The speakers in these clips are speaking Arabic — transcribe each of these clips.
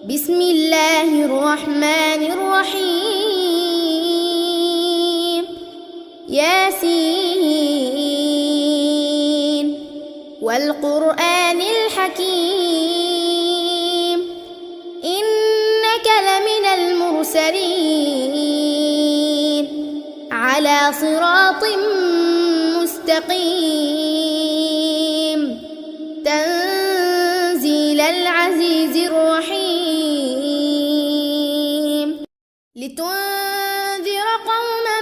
بسم الله الرحمن الرحيم. ياسين والقرآن الحكيم إنك لمن المرسلين على صراط مستقيم تنزيل العزيز الرحيم لتنذر قوما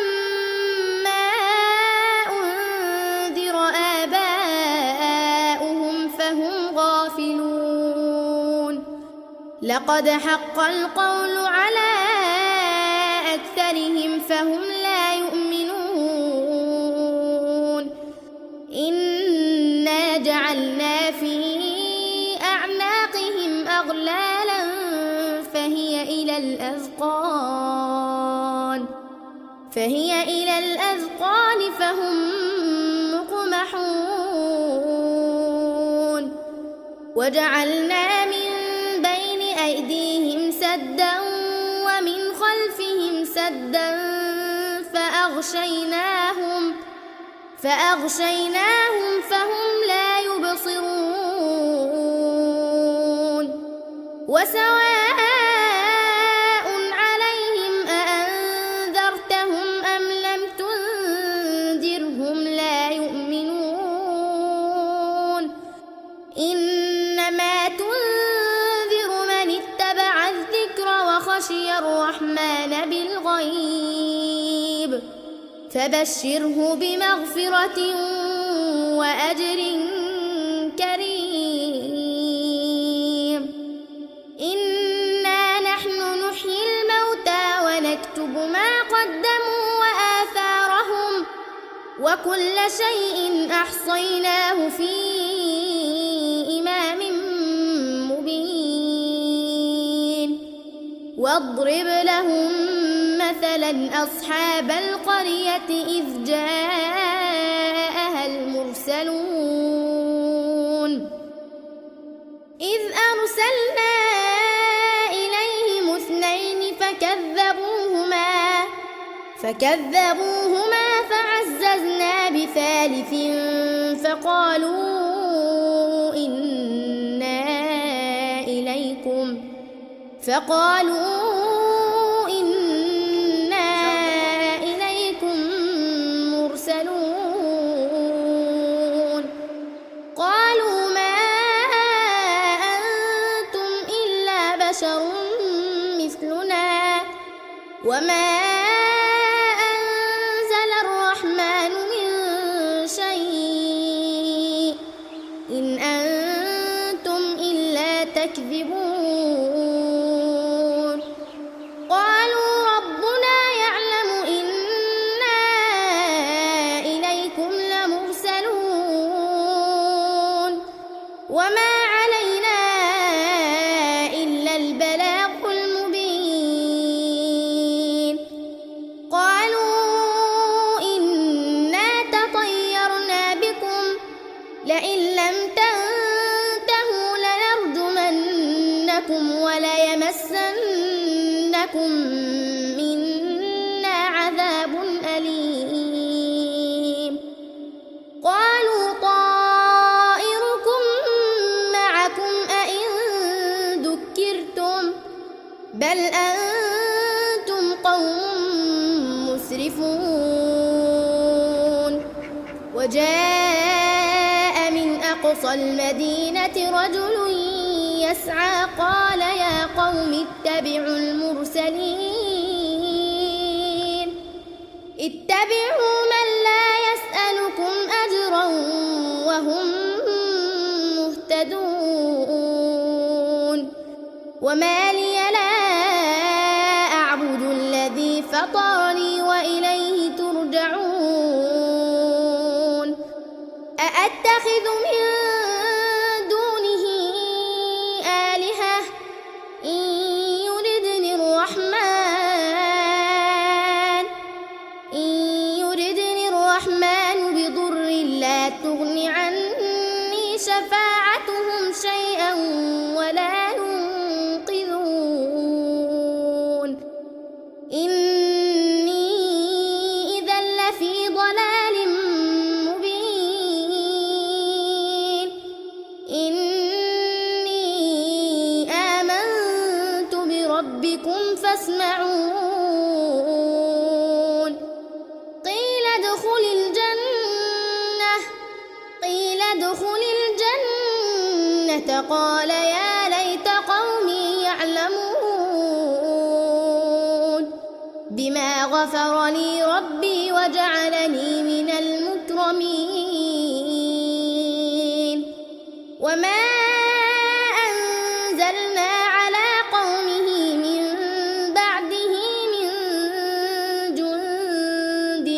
ما أنذر آباؤهم فهم غافلون لقد حق القول على أكثرهم فهم لا يؤمنون إنا جعلنا في أعناقهم أغلالا فهي إلى الأذقان فهم مقمحون وجعلنا من بين أيديهم سدا ومن خلفهم سدا فأغشيناهم فهم لا يبصرون وسواء عليهم أأنذرتهم أم لم تنذرهم لا يؤمنون إنما تنذر من اتبع الذكر وخشي الرحمن بالغيب فبشره بمغفرة وأجر كريم إنا نحن نحيي الموتى ونكتب ما قدموا وآثارهم وكل شيء أحصيناه في إمام مبين واضرب لهم مثلا أصحاب القرية إذ جاءها المرسلون إذ أرسلنا إليهم اثنين فكذبوهما فعززنا بثالث فقالوا إنا إليكم مرسلون قالوا ما أنتم إلا بشر مثلنا وما أنزل الرحمن من شيء إن أنتم إلا تكذبون قالوا ربنا يعلم إنا إليكم لمرسلون وما علينا إلا البلاغ المبين قالوا إنا تطيرنا بكم لئن لم تنتهوا لنرجمنكم وليمسنكم منا عذاب أليم قالوا طائركم معكم أئن ذكرتم بل أنتم قوم مسرفون وجاء من أقصى المدينة رجل يسعى قال يا قوم اتبعوا المرسلين اتبعوا من لا يسألكم أجرا وهم مهتدون وما لي لا أعبد الذي فطرني وإليه ترجعون أأتخذ من دونه آلهة إن يردني الرحمن بضر لا تغن عني شفاعتهم شيئا ولا ينقذون فاسمعون قيل ادخل الجنة قال يا ليت قومي يعلمون بما غفر لي ربي وجعلني من المكرمين وما أنزلنا على قومه من بعده من جند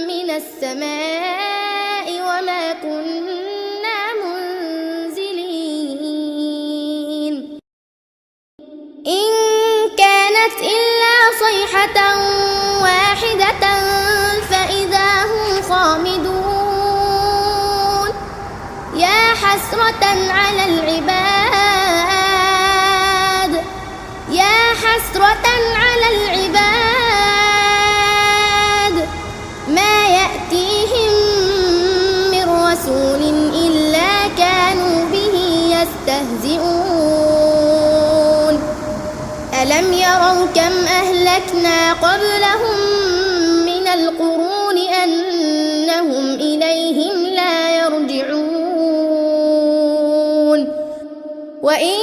من السماء وما كنا منزلين إن كانت إلا صيحة واحدة فإذا هم خامدون يا حسرة على العباد ما يأتيهم من رسول إلا كانوا به يستهزئون ألم يروا كم أهلكنا قبلهم من القرون أنهم إليهم لا يرجعون وإن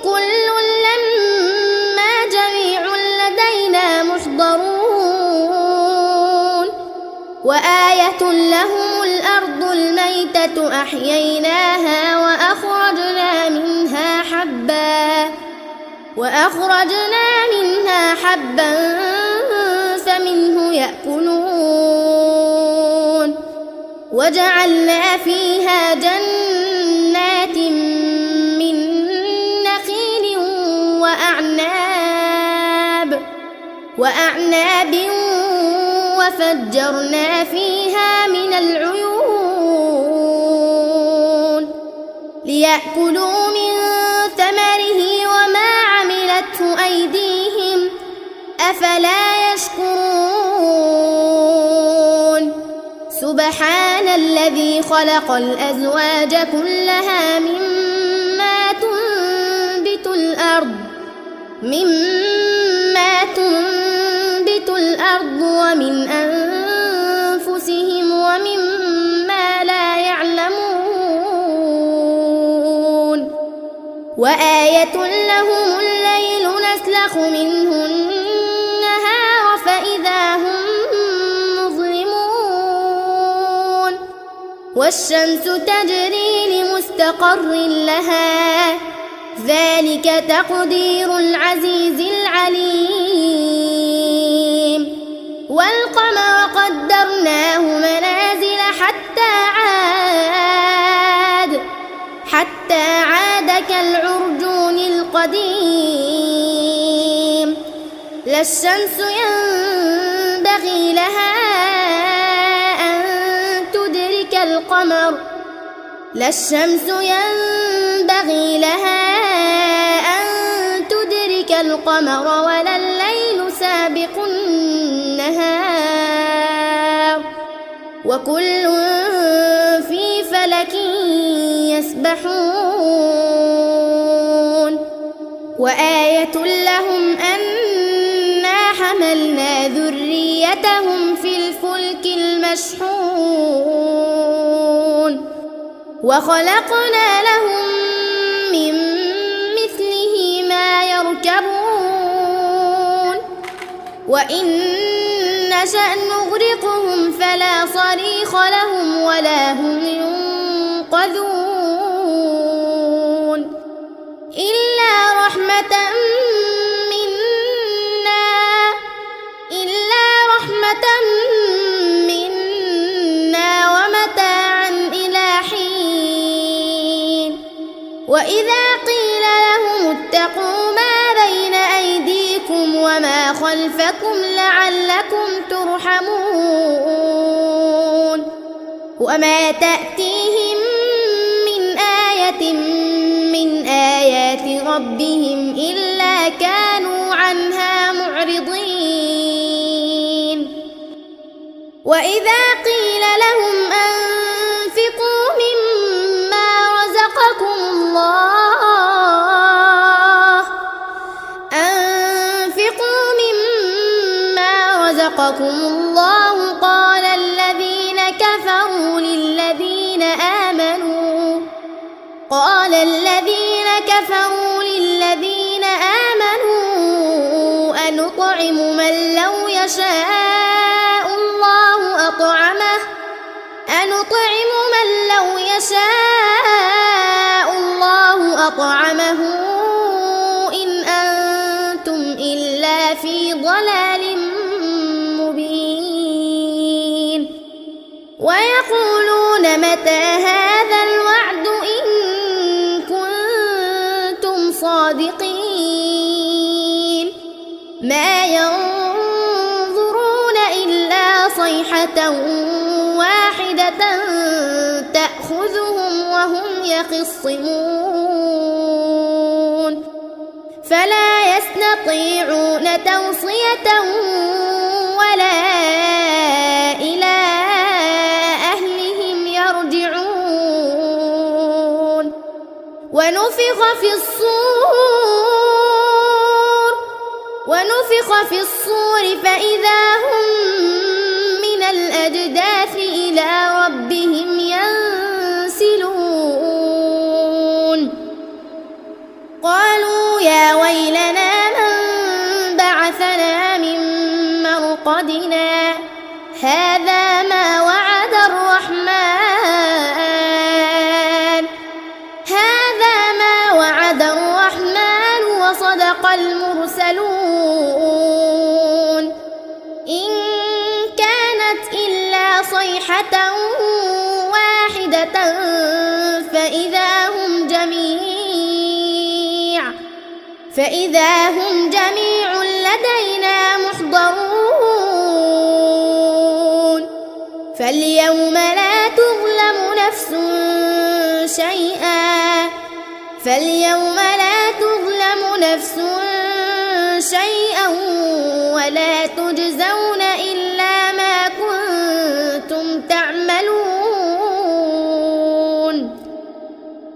كل لما جميع لدينا محضرون وآية لهم الأرض الميتة أحييناها وأخرجنا منها حبا فمنه يأكلون وجعلنا فيها جنات من نخيل وأعناب وفجرنا فيها من العيون ليأكلوا من ثمره وما عملته أيديهم أفلا يشكرون سبحان الذي خلق الأزواج كلها مما تنبت الأرض ومن أنفسهم ومما لا يعلمون وآية لهم الليل نسلخ منه النهار فإذا هم مظلمون والشمس تجري لمستقر لها ذلك تقدير العزيز العليم والقمر قدرناه منازل حتى عاد كالعرجون القديم لا الشمس ينبغي لها أن تدرك القمر ولا الليل سابق النهار وكل في فلك يسبحون وآية لهم أنا حملنا ذريتهم في الفلك المشحون وخلقنا لهم من مثله ما يركبون وإن نشأ نغرقهم فلا صريخ لهم ولا هم ينقذون إلا رحمة منا ومتاعا إلى حين وإذا قيل لهم اتقوا ما بين أيديكم وما خلفكم لعلكم ترحمون وما تأتيهم من آية من آيات ربهم إلا كانوا عنها معرضين وإذا قيل لهم أنفقوا نطعم من لو يشاء الله أطعمه إن أنتم إلا في ضلال مبين ويقولون متى هذا الوعد إن كنتم صادقين ما ينظرون إلا صيحة واحدة تأخذهم وهم يخصمون فلا يستطيعون توصية ولا إلى أهلهم يرجعون ونفخ في الصور فإذا هم من الأجداث إلى ربهم ينسلون قالوا يا ويلنا من بعثنا من مرقدنا هذا ما وعد الرحمن وصدق المرسلون إن كانت إلا صيحة واحدة فإذا هم جميع لدينا محضرون فاليوم لا تظلم نفس شيئا ولا تجزون إلا ما كنتم تعملون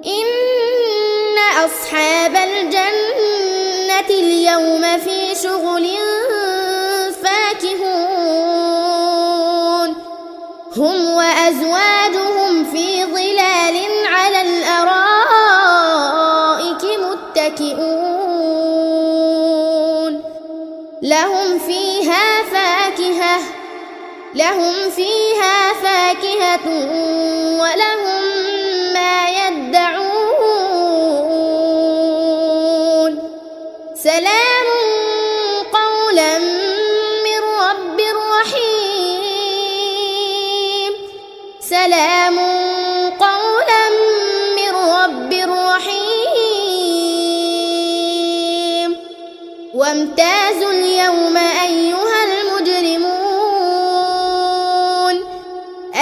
إن أصحاب الجنة اليوم في شغل فاكهون هم وأزواجهم في ظلال على الأرائك متكئون لهم فيها فاكهة ولهم ما يدعون سلام قولا من رب رحيم وامتازوا اليوم أيها المجرمون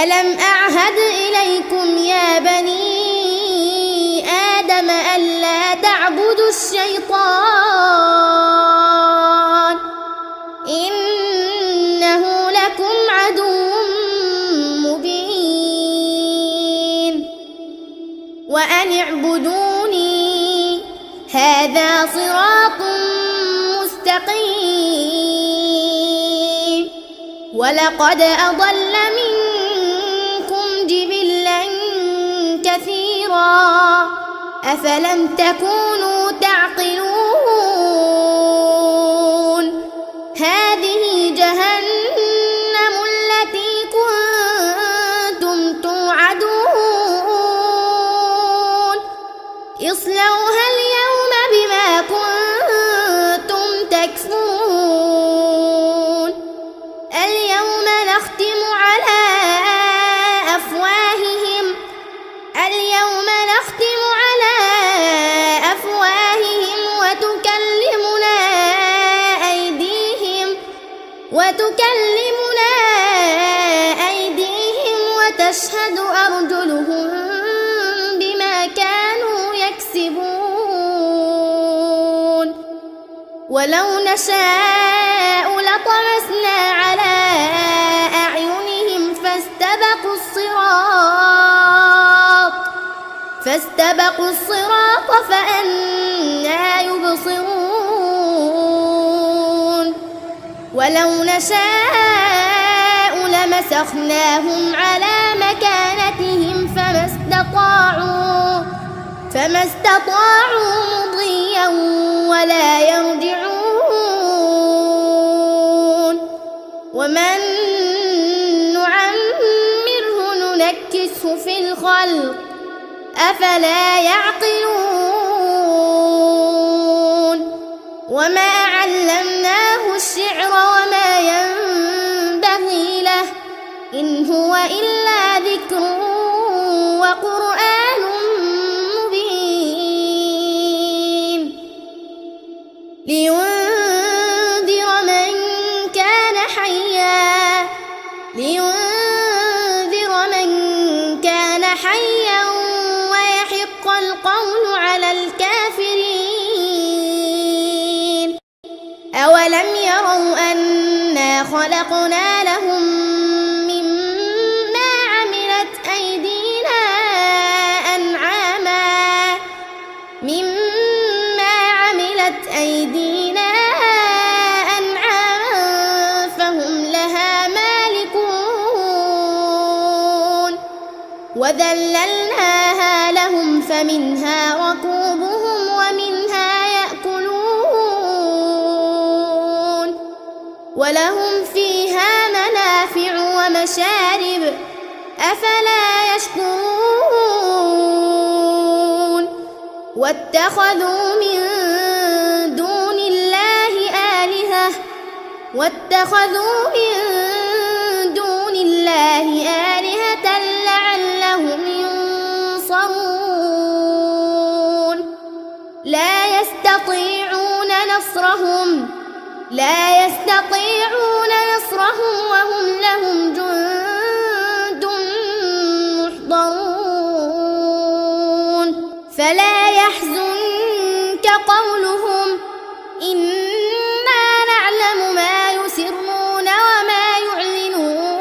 ألم أعهد إليكم يا بني آدم ألا تعبدوا الشيطان إنه لكم عدو مبين وأن اعبدوني هذا صراط مستقيم ولقد أضل منكم جبلا كثيرا أفلم تكونوا تعقلون هذه جهنم التي كنتم توعدون اصلوها اليوم بما كنتم تكفرون اليوم نختم على وتكلمنا أيديهم وتشهد أرجلهم بما كانوا يكسبون ولو نشاء لطمسنا على أعينهم فاستبقوا الصراط فأنى يبصرون ولو نشاء لمسخناهم على مكانتهم فما استطاعوا مضيا ولا يرجعون ومن نعمره ننكره ينقصه في الخلق أفلا يعقلون وما علمناه الشعر وما ينبغي له إن هو إلا ذكر وقرآن مبين لينذر من كان حيا ويحق القول على الكافرين أولم يروا أنا خلقنا لهم مما عملت أيدينا أنعاما فهم لها مالكون وذللناها لهم فمنها ركوبهم ومنها يأكلون ولهم فيها منافع ومشارب أفلا يشكرون واتخذوا من دون الله آلهة لعلهم ينصرون لا يستطيعون نصرهم وهم لهم جند محضرون فلا يحزنك قولهم إنا نعلم ما يسرون وما يعلنون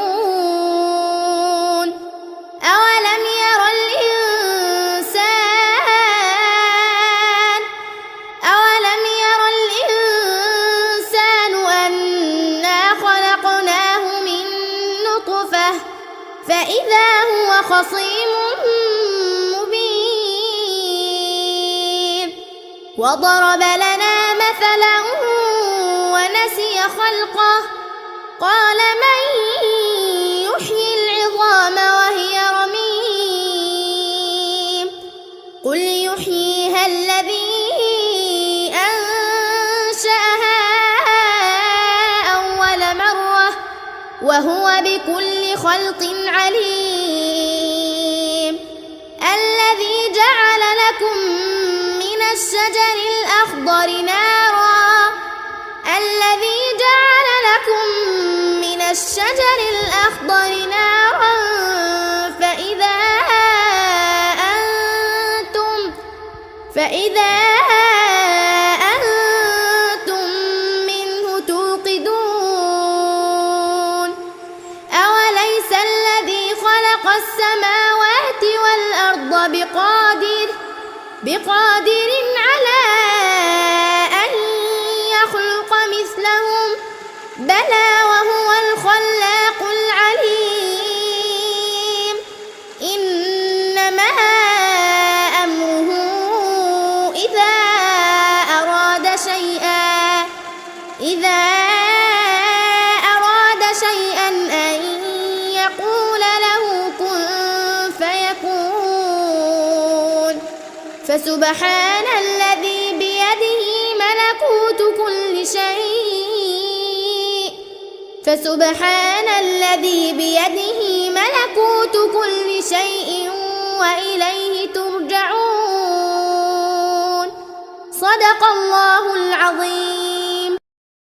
أولم ير الإنسان أنا خلقناه من نطفة فإذا هو خصيم مبين وضرب لنا مثلا ونسي خلقه قال من يحيي العظام وهي رميم قل يحييها الذي أنشأها أول مرة وهو بكل خلق عليم الذي جعل لكم من الشجر الأخضر نارا فإذا أنتم منه توقدون أوليس الذي خلق السماوات والأرض بقادر على أن يخلق مثلهم بلى وهو الخلاق العليم إنما أمره إذا أراد شيئا أن يقول له كن فيكون فسبحان الذي بيده ملكوت كل شيء وإليه ترجعون صدق الله العظيم.